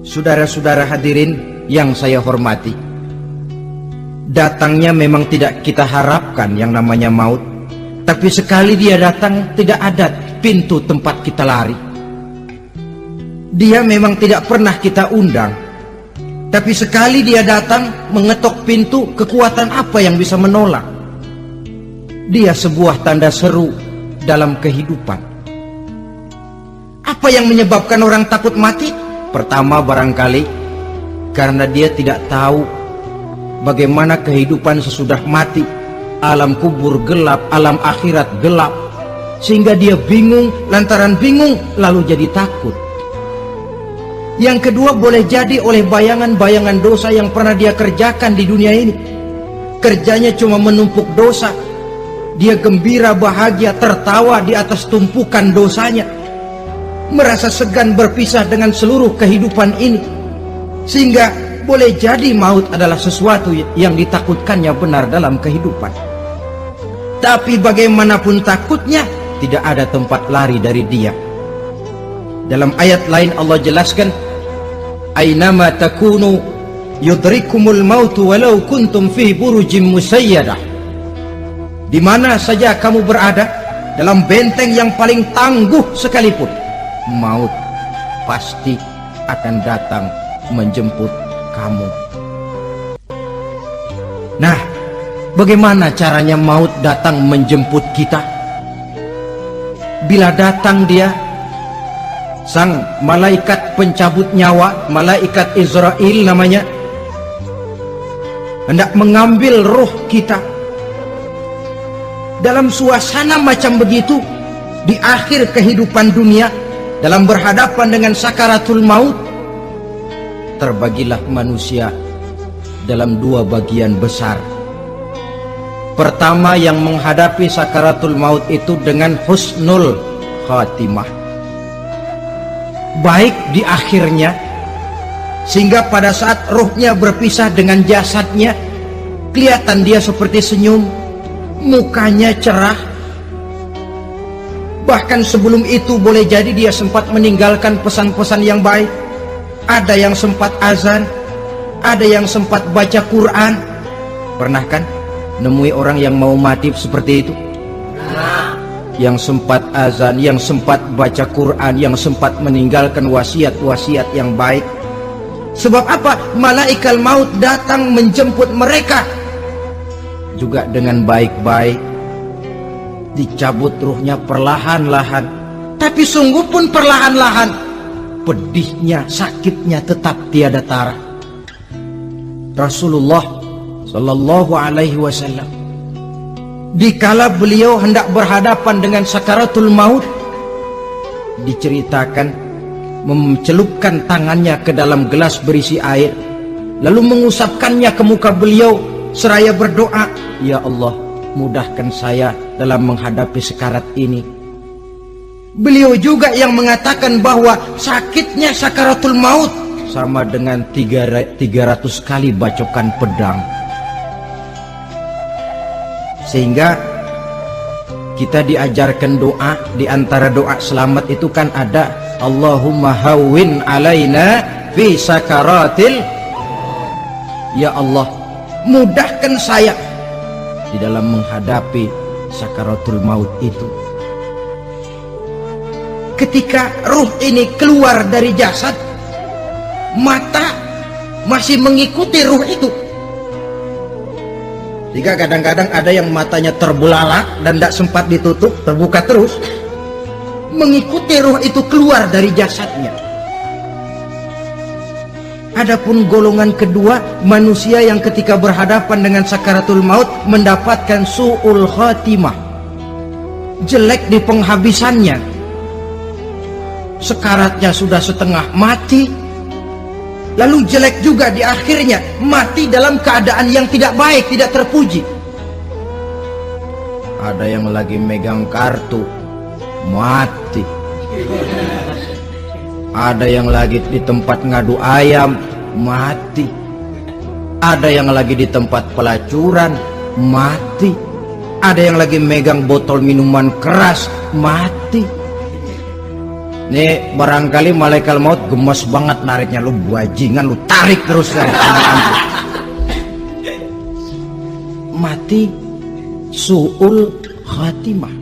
Saudara-saudara hadirin yang saya hormati, datangnya memang tidak kita harapkan yang namanya maut, tapi sekali dia datang tidak ada pintu tempat kita lari. Dia memang tidak pernah kita undang, tapi sekali dia datang mengetok pintu, kekuatan apa yang bisa menolak? Dia sebuah tanda seru dalam kehidupan. Apa yang menyebabkan orang takut mati? Pertama, barangkali karena dia tidak tahu bagaimana kehidupan sesudah mati. Alam kubur gelap, alam akhirat gelap, sehingga dia bingung. Lantaran bingung lalu jadi takut. Yang kedua, boleh jadi oleh bayangan-bayangan dosa yang pernah dia kerjakan di dunia ini. Kerjanya cuma menumpuk dosa. Dia gembira, bahagia, tertawa di atas tumpukan dosanya, merasa segan berpisah dengan seluruh kehidupan ini, sehingga boleh jadi maut adalah sesuatu yang ditakutkannya benar dalam kehidupan. Tapi bagaimanapun takutnya, tidak ada tempat lari dari dia. Dalam ayat lain Allah jelaskan, "Ainama takunu yudrikumul mautu walau kuntum fi burujim musayyadah." Di mana saja kamu berada, dalam benteng yang paling tangguh sekalipun, maut pasti akan datang menjemput kamu. Nah, bagaimana caranya maut datang menjemput kita? Bila datang dia, sang malaikat pencabut nyawa, malaikat Israel namanya, hendak mengambil roh kita. Dalam suasana macam begitu, di akhir kehidupan dunia, dalam berhadapan dengan sakaratul maut, terbagilah manusia dalam dua bagian besar. Pertama, yang menghadapi sakaratul maut itu dengan husnul khatimah, baik di akhirnya, sehingga pada saat rohnya berpisah dengan jasadnya, kelihatan dia seperti senyum, mukanya cerah. Bahkan sebelum itu boleh jadi dia sempat meninggalkan pesan-pesan yang baik. Ada yang sempat azan, ada yang sempat baca Quran. Pernah kan nemui orang yang mau mati seperti itu? Yang sempat azan, yang sempat baca Quran, yang sempat meninggalkan wasiat-wasiat yang baik. Sebab apa? Malaikat maut datang menjemput mereka juga dengan baik-baik. Dicabut ruhnya perlahan-lahan, tapi sungguh pun perlahan-lahan. Pedihnya, sakitnya tetap tiada tara. Rasulullah Sallallahu Alaihi Wasallam, dikala beliau hendak berhadapan dengan sakaratul maut, diceritakan mencelupkan tangannya ke dalam gelas berisi air, lalu mengusapkannya ke muka beliau seraya berdoa, "Ya Allah, mudahkan saya dalam menghadapi sekarat ini." Beliau juga yang mengatakan bahwa sakitnya sakaratul maut sama dengan 300 kali bacokan pedang. Sehingga kita diajarkan doa. Di antara doa selamat itu kan ada, Allahumma hawwin alaina fi sakaratil, ya Allah, mudahkan saya di dalam menghadapi sakaratul maut itu. Ketika ruh ini keluar dari jasad, mata masih mengikuti ruh itu. Jika kadang-kadang ada yang matanya terbelalak dan tidak sempat ditutup, terbuka terus, mengikuti ruh itu keluar dari jasadnya. Adapun golongan kedua, manusia yang ketika berhadapan dengan sakaratul maut mendapatkan su'ul khatimah, jelek di penghabisannya. Sekaratnya sudah setengah mati, lalu jelek juga di akhirnya, mati dalam keadaan yang tidak baik, tidak terpuji. Ada yang lagi megang kartu, mati. Ada yang lagi di tempat ngadu ayam, mati. Ada yang lagi di tempat pelacuran, mati. Ada yang lagi megang botol minuman keras, mati. Nih barangkali malaikat maut gemes banget nariknya, lu bajingan, lu tarik terus kan. Mati su'ul khatimah.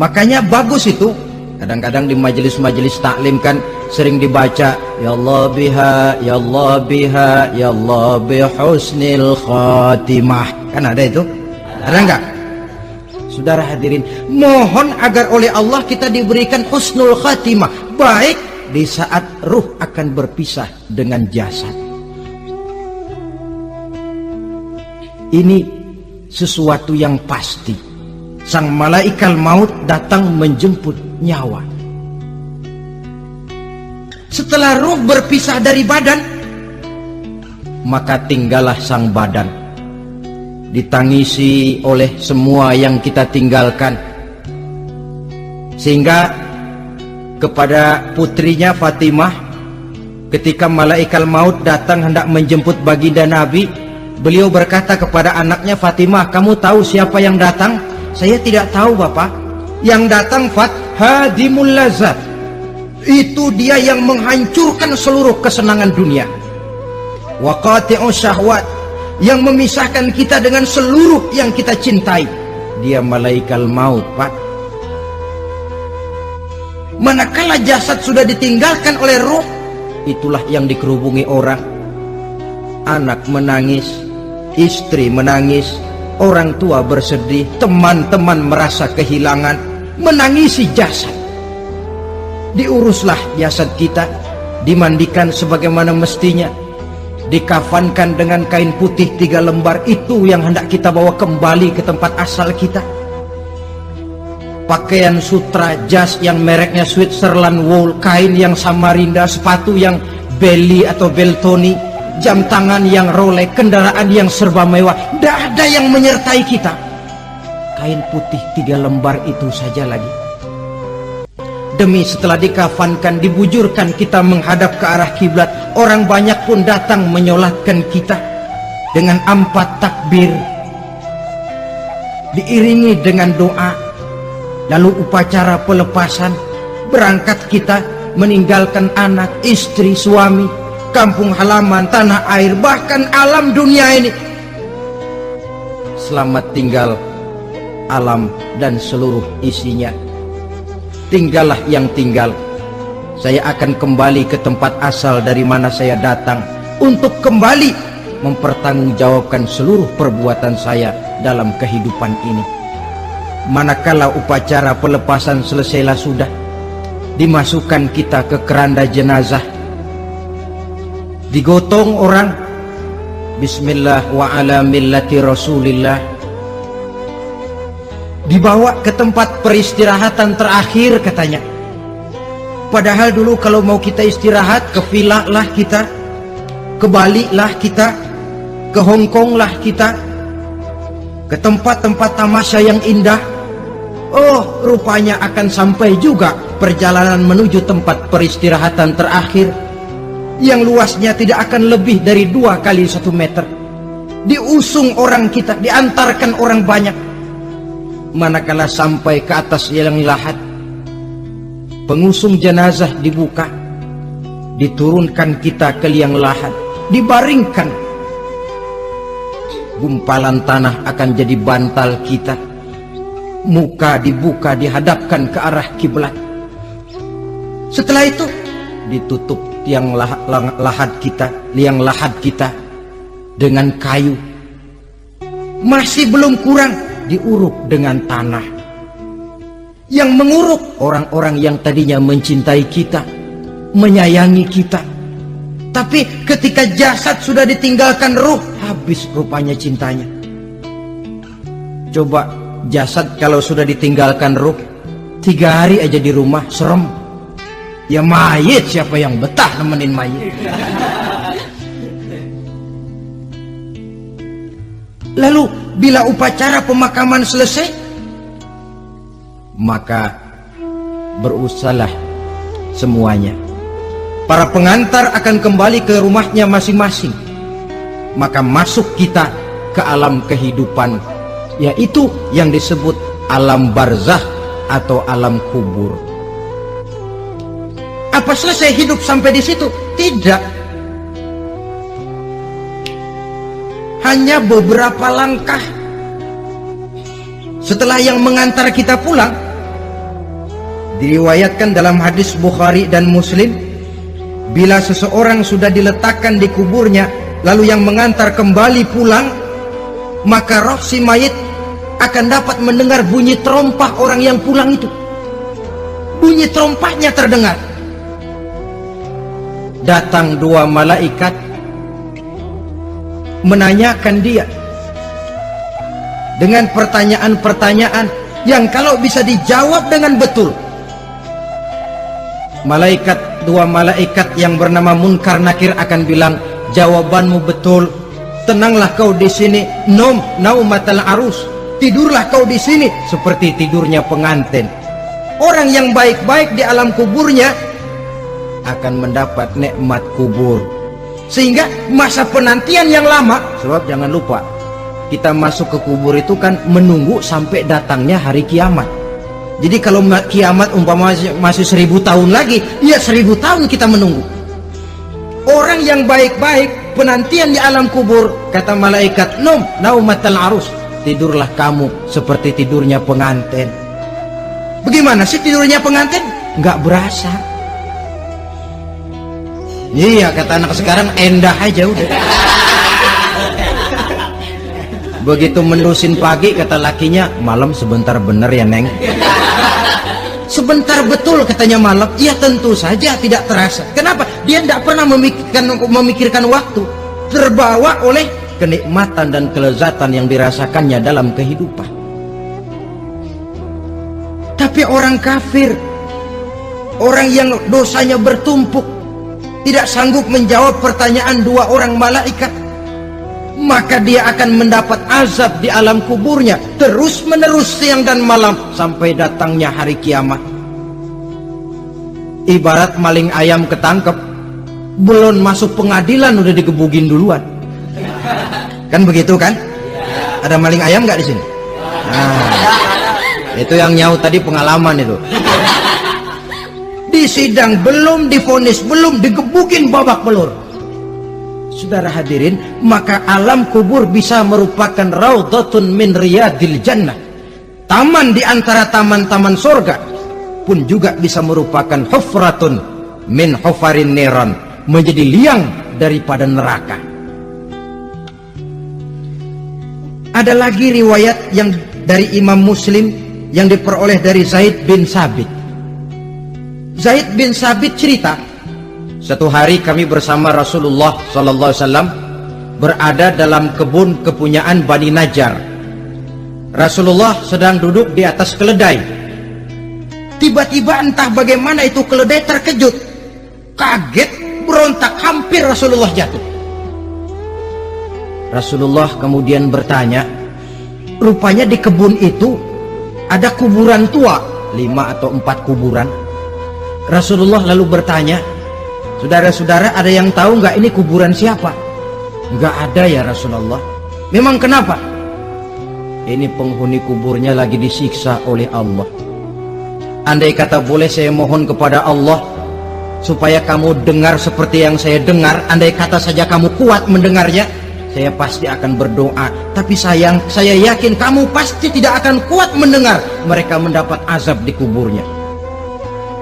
Makanya bagus itu. Kadang-kadang di majelis-majelis taklim kan sering dibaca, ya Allah biha, ya Allah biha, ya Allah bihusnil khatimah. Kan ada itu? Ada enggak? Saudara hadirin, mohon agar oleh Allah kita diberikan husnul khatimah, baik di saat ruh akan berpisah dengan jasad. Ini sesuatu yang pasti. Sang malaikat maut datang menjemput nyawa. Setelah ruh berpisah dari badan, maka tinggallah sang badan, ditangisi oleh semua yang kita tinggalkan. Sehingga kepada putrinya Fatimah, ketika malaikat maut datang hendak menjemput baginda Nabi, beliau berkata kepada anaknya, Fatimah, kamu tahu siapa yang datang? Saya tidak tahu, Bapak. Yang datang hadimul lazat, itu dia yang menghancurkan seluruh kesenangan dunia. Wa qati'us syahwat, yang memisahkan kita dengan seluruh yang kita cintai. Dia malaikat maut, Pak. Manakala jasad sudah ditinggalkan oleh ruh, itulah yang dikerubungi orang. Anak menangis, istri menangis, orang tua bersedih, teman-teman merasa kehilangan, menangisi jasad. Diuruslah jasad kita, dimandikan sebagaimana mestinya, dikafankan dengan kain putih 3 lembar. Itu yang hendak kita bawa kembali ke tempat asal kita. Pakaian sutra, jas yang mereknya Switzerland wool, kain yang Samarinda, sepatu yang Belly atau Beltoni, jam tangan yang Rolex, kendaraan yang serba mewah, tidak ada yang menyertai kita. Kain putih 3 lembar itu saja lagi. Demi setelah dikafankan, dibujurkan kita menghadap ke arah kiblat, orang banyak pun datang menyolatkan kita dengan 4 takbir, diiringi dengan doa. Lalu upacara pelepasan, berangkat kita meninggalkan anak, istri, suami, kampung halaman, tanah air, bahkan alam dunia ini. Selamat tinggal alam dan seluruh isinya. Tinggallah yang tinggal. Saya akan kembali ke tempat asal dari mana saya datang, untuk kembali mempertanggungjawabkan seluruh perbuatan saya dalam kehidupan ini. Manakala upacara pelepasan selesailah sudah, dimasukkan kita ke keranda jenazah, digotong orang, bismillah wa ala millati rasulillah, dibawa ke tempat peristirahatan terakhir katanya. Padahal dulu kalau mau kita istirahat, ke villa lah kita, ke Bali lah kita, ke Hong Kong lah kita, ke tempat-tempat tamasya yang indah. Oh, rupanya akan sampai juga perjalanan menuju tempat peristirahatan terakhir, yang luasnya tidak akan lebih dari 2 kali 1 meter. Diusung orang kita, diantarkan orang banyak. Manakala sampai ke atas yang lahat, pengusung jenazah dibuka, diturunkan kita ke liang lahat, dibaringkan. Gumpalan tanah akan jadi bantal kita, muka dibuka, dihadapkan ke arah kiblat. Setelah itu ditutup liang lahat kita dengan kayu. Masih belum kurang, diuruk dengan tanah. Yang menguruk orang-orang yang tadinya mencintai kita, menyayangi kita. Tapi ketika jasad sudah ditinggalkan ruh, habis rupanya cintanya. Coba jasad kalau sudah ditinggalkan ruh, 3 hari aja di rumah, serem. Ya mayit, siapa yang betah nemenin mayit? Lalu bila upacara pemakaman selesai, maka berusahalah semuanya. Para pengantar akan kembali ke rumahnya masing-masing. Maka masuk kita ke alam kehidupan, yaitu yang disebut alam barzakh atau alam kubur. Apa selesai hidup sampai di situ? Tidak. Hanya beberapa langkah setelah yang mengantar kita pulang. Diriwayatkan dalam hadis Bukhari dan Muslim, bila seseorang sudah diletakkan di kuburnya lalu yang mengantar kembali pulang, maka roh si mayit akan dapat mendengar bunyi terompah orang yang pulang itu. Bunyi terompahnya terdengar. Datang dua malaikat menanyakan dia dengan pertanyaan-pertanyaan yang kalau bisa dijawab dengan betul, dua malaikat yang bernama Munkar Nakir akan bilang, jawabanmu betul, tenanglah kau di sini, naumatal arus, tidurlah kau di sini seperti tidurnya pengantin. Orang yang baik-baik di alam kuburnya akan mendapat nikmat kubur, sehingga masa penantian yang lama. Sebab jangan lupa, kita masuk ke kubur itu kan menunggu sampai datangnya hari kiamat. Jadi kalau kiamat umpama masih 1000 tahun lagi, ya 1000 tahun kita menunggu. Orang yang baik-baik penantian di alam kubur, kata malaikat, naumatal arus, tidurlah kamu seperti tidurnya pengantin. Bagaimana sih tidurnya pengantin? Nggak berasa. Iya, kata anak sekarang, endah aja udah. Begitu mendusin pagi, kata lakinya, malam sebentar bener ya Neng. Sebentar betul katanya malam. Ya tentu saja tidak terasa. Kenapa? Dia tidak pernah memikirkan waktu. Terbawa oleh kenikmatan dan kelezatan yang dirasakannya dalam kehidupan. Tapi orang kafir, orang yang dosanya bertumpuk, tidak sanggup menjawab pertanyaan dua orang malaikat, maka dia akan mendapat azab di alam kuburnya terus menerus siang dan malam sampai datangnya hari kiamat. Ibarat maling ayam ketangkep, belum masuk pengadilan udah digebugin duluan. Kan begitu kan? Ada maling ayam nggak di sini? Nah, itu yang nyaut tadi pengalaman itu. Di sidang belum divonis, belum digebugin babak belur. Saudara hadirin, maka alam kubur bisa merupakan raudhatun min riyadil jannah, taman di antara taman-taman surga, pun juga bisa merupakan hufratun min hufarin niran, menjadi liang daripada neraka. Ada lagi riwayat yang dari Imam Muslim yang diperoleh dari Zaid bin Sabit. Zaid bin Sabit cerita, satu hari kami bersama Rasulullah SAW berada dalam kebun kepunyaan Bani Najjar. Rasulullah sedang duduk di atas keledai. Tiba-tiba entah bagaimana itu keledai terkejut, kaget, berontak, hampir Rasulullah jatuh. Rasulullah kemudian bertanya, rupanya di kebun itu ada kuburan tua, 5 atau 4 kuburan. Rasulullah lalu bertanya, saudara-saudara ada yang tahu nggak ini kuburan siapa? Nggak ada ya Rasulullah. Memang kenapa? Ini penghuni kuburnya lagi disiksa oleh Allah. Andai kata boleh saya mohon kepada Allah supaya kamu dengar seperti yang saya dengar, andai kata saja kamu kuat mendengarnya, saya pasti akan berdoa. Tapi sayang, saya yakin kamu pasti tidak akan kuat mendengar mereka mendapat azab di kuburnya.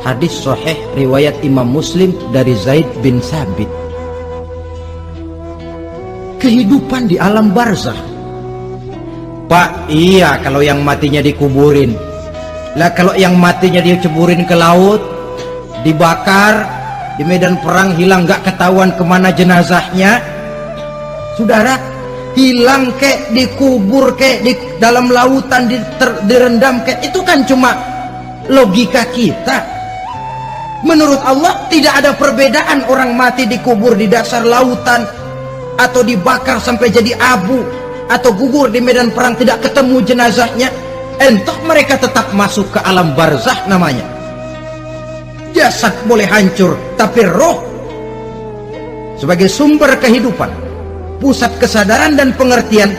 Hadis sahih riwayat Imam Muslim dari Zaid bin Sabit. Kehidupan di alam barzah. Pak, iya kalau yang matinya dikuburin. Lah kalau yang matinya diceburin ke laut, dibakar, di medan perang hilang gak ketahuan kemana jenazahnya. Saudara, hilang kek, dikubur kek, di dalam lautan direndam kek, itu kan cuma logika kita. Menurut Allah tidak ada perbedaan orang mati dikubur di dasar lautan, atau dibakar sampai jadi abu, atau gugur di medan perang tidak ketemu jenazahnya. Entah mereka tetap masuk ke alam barzah namanya. Jasad boleh hancur, tapi roh sebagai sumber kehidupan, pusat kesadaran dan pengertian,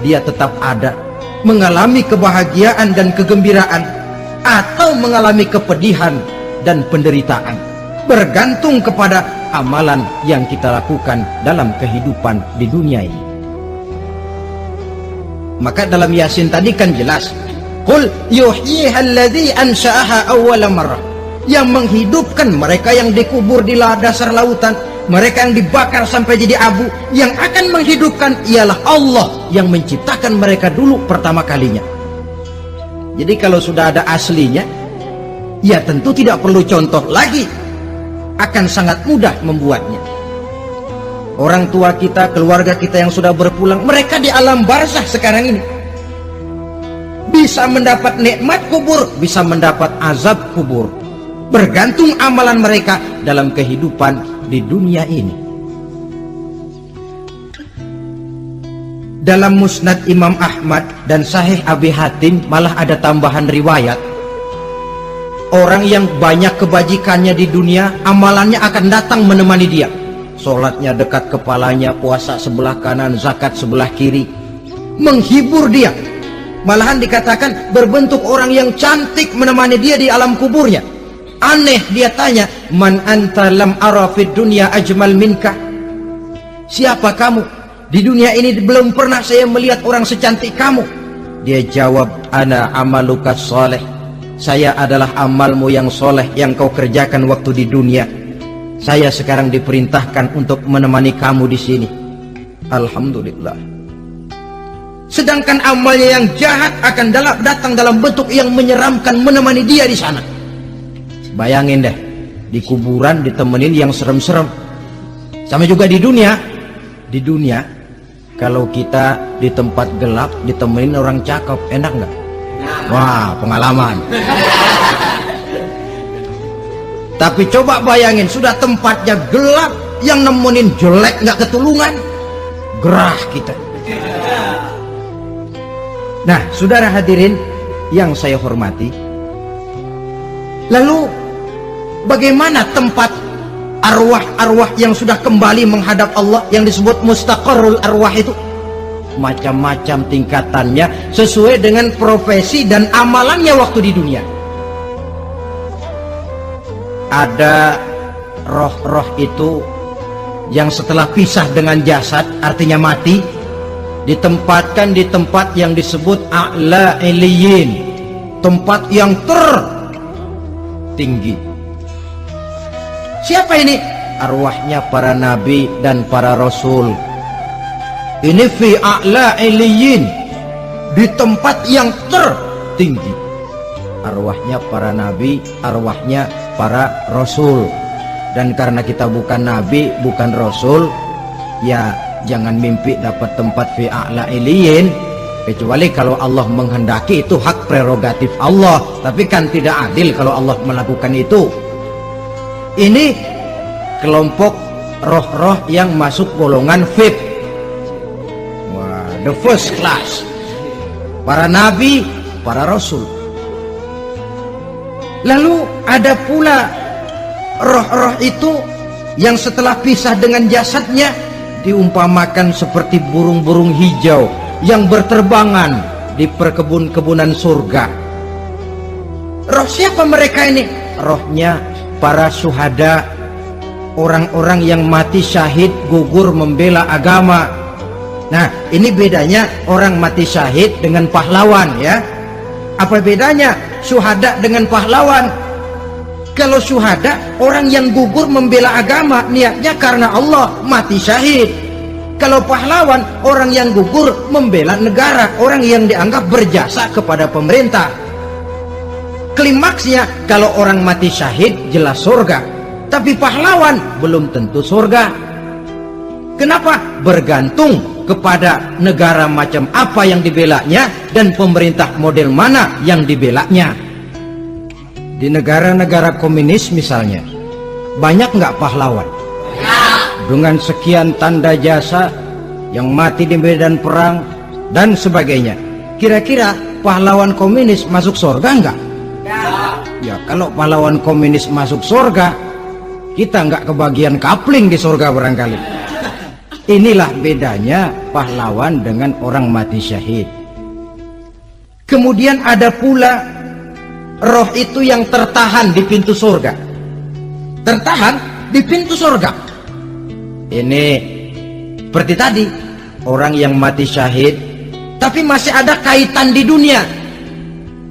dia tetap ada, mengalami kebahagiaan dan kegembiraan atau mengalami kepedihan dan penderitaan, bergantung kepada amalan yang kita lakukan dalam kehidupan di dunia ini. Maka dalam Yasin tadi kan jelas, qul yuhyihal ansha'aha awwala marrah, yang menghidupkan mereka yang dikubur di dasar lautan, mereka yang dibakar sampai jadi abu, yang akan menghidupkan ialah Allah yang menciptakan mereka dulu pertama kalinya. Jadi kalau sudah ada aslinya, ya tentu tidak perlu contoh lagi, akan sangat mudah membuatnya. Orang tua kita, keluarga kita yang sudah berpulang, mereka di alam barzakh sekarang ini bisa mendapat nikmat kubur, bisa mendapat azab kubur, bergantung amalan mereka dalam kehidupan di dunia ini. Dalam Musnad Imam Ahmad dan Sahih Abi Hatim malah ada tambahan riwayat, orang yang banyak kebajikannya di dunia, amalannya akan datang menemani dia. Sholatnya dekat kepalanya, puasa sebelah kanan, zakat sebelah kiri, menghibur dia. Malahan dikatakan berbentuk orang yang cantik menemani dia di alam kuburnya. Aneh, dia tanya, man anta lam ara fid dunya ajmal minka, siapa kamu? Di dunia ini belum pernah saya melihat orang secantik kamu. Dia jawab, ana amaluka soleh, saya adalah amalmu yang soleh yang kau kerjakan waktu di dunia. Saya sekarang diperintahkan untuk menemani kamu di sini. Alhamdulillah. Sedangkan amalnya yang jahat akan datang dalam bentuk yang menyeramkan menemani dia di sana. Bayangin deh, di kuburan ditemenin yang serem-serem. Sama juga di dunia. Di dunia, kalau kita di tempat gelap ditemenin orang cakep, enak nggak? Wah, pengalaman. Tapi coba bayangin, sudah tempatnya gelap, yang nemenin jelek nggak ketulungan, gerah kita. Nah, saudara hadirin yang saya hormati, lalu bagaimana tempat arwah-arwah yang sudah kembali menghadap Allah yang disebut mustaqarrul arwah itu? Macam-macam tingkatannya sesuai dengan profesi dan amalannya waktu di dunia. Ada roh-roh itu yang setelah pisah dengan jasad, artinya mati, ditempatkan di tempat yang disebut a'la iliyin, tempat yang tertinggi. Siapa ini? Arwahnya para nabi dan para rasul. Ini fi a'la iliyin, di tempat yang tertinggi. Arwahnya para nabi, arwahnya para rasul. Dan karena kita bukan nabi, bukan rasul, ya jangan mimpi dapat tempat fi a'la iliyin, kecuali kalau Allah menghendaki. Itu hak prerogatif Allah, tapi kan tidak adil kalau Allah melakukan itu. Ini kelompok roh-roh yang masuk golongan VIP. Wah, the first class. Para nabi, para rasul. Lalu ada pula roh-roh itu yang setelah pisah dengan jasadnya diumpamakan seperti burung-burung hijau yang berterbangan di perkebun-kebunan surga. Roh siapa mereka ini? Rohnya para syuhada, orang-orang yang mati syahid gugur membela agama. Nah, ini bedanya orang mati syahid dengan pahlawan, ya. Apa bedanya syuhada dengan pahlawan? Kalau syuhada, orang yang gugur membela agama, niatnya karena Allah, mati syahid. Kalau pahlawan, orang yang gugur membela negara, orang yang dianggap berjasa kepada pemerintah. Klimaksnya, kalau orang mati syahid jelas surga, tapi pahlawan belum tentu surga. Kenapa? Bergantung kepada negara macam apa yang dibelanya dan pemerintah model mana yang dibelanya. Di negara-negara komunis misalnya, banyak nggak pahlawan? Dengan sekian tanda jasa yang mati di medan perang dan sebagainya. Kira-kira pahlawan komunis masuk surga nggak? Ya, kalau pahlawan komunis masuk surga, kita nggak kebagian kapling di surga barangkali. Inilah bedanya pahlawan dengan orang mati syahid. Kemudian ada pula roh itu yang tertahan di pintu surga. Tertahan di pintu surga. Ini seperti tadi, orang yang mati syahid tapi masih ada kaitan di dunia.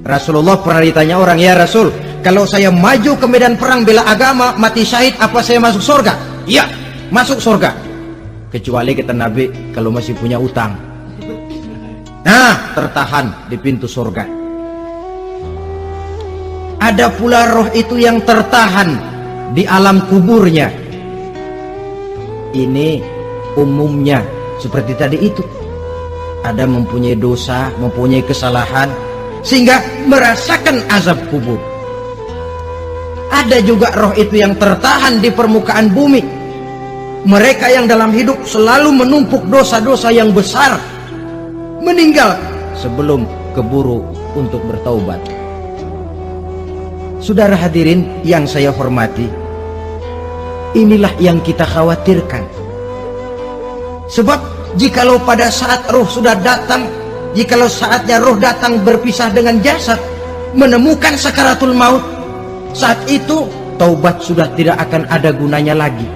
Rasulullah pernah ditanya orang, ya Rasul, kalau saya maju ke medan perang bela agama, mati syahid, apa saya masuk surga? Iya, masuk surga. Kecuali kata Nabi, kalau masih punya utang. Nah, tertahan di pintu surga. Ada pula roh itu yang tertahan di alam kuburnya. Ini umumnya seperti tadi itu. Ada mempunyai dosa, mempunyai kesalahan, sehingga merasakan azab kubur. Ada juga roh itu yang tertahan di permukaan bumi. Mereka yang dalam hidup selalu menumpuk dosa-dosa yang besar, meninggal sebelum keburu untuk bertaubat. Saudara hadirin yang saya hormati, inilah yang kita khawatirkan. Sebab jikalau pada saat roh sudah datang, jikalau saatnya roh datang berpisah dengan jasad, menemukan sakaratul maut, saat itu taubat sudah tidak akan ada gunanya lagi.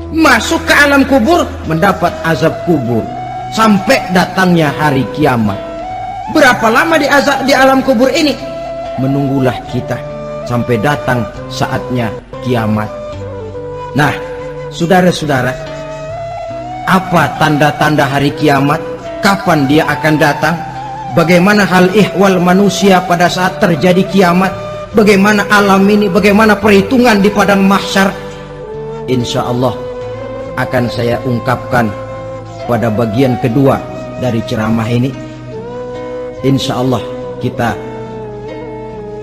Masuk ke alam kubur, mendapat azab kubur sampai datangnya hari kiamat. Berapa lama di alam kubur ini? Menunggulah kita sampai datang saatnya kiamat. Nah, saudara-saudara, apa tanda-tanda hari kiamat? Kapan dia akan datang? Bagaimana hal ihwal manusia pada saat terjadi kiamat? Bagaimana alam ini? Bagaimana perhitungan di padang mahsyar? Insya Allah akan saya ungkapkan pada bagian kedua dari ceramah ini. Insya Allah kita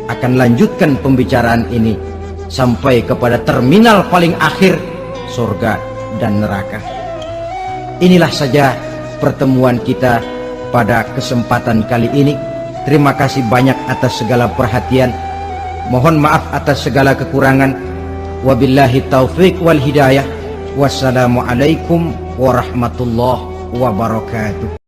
akan lanjutkan pembicaraan ini sampai kepada terminal paling akhir, surga dan neraka. Inilah saja pertemuan kita pada kesempatan kali ini. Terima kasih banyak atas segala perhatian. Mohon maaf atas segala kekurangan. Wabillahi taufiq wal hidayah. Wassalamualaikum warahmatullahi wabarakatuh.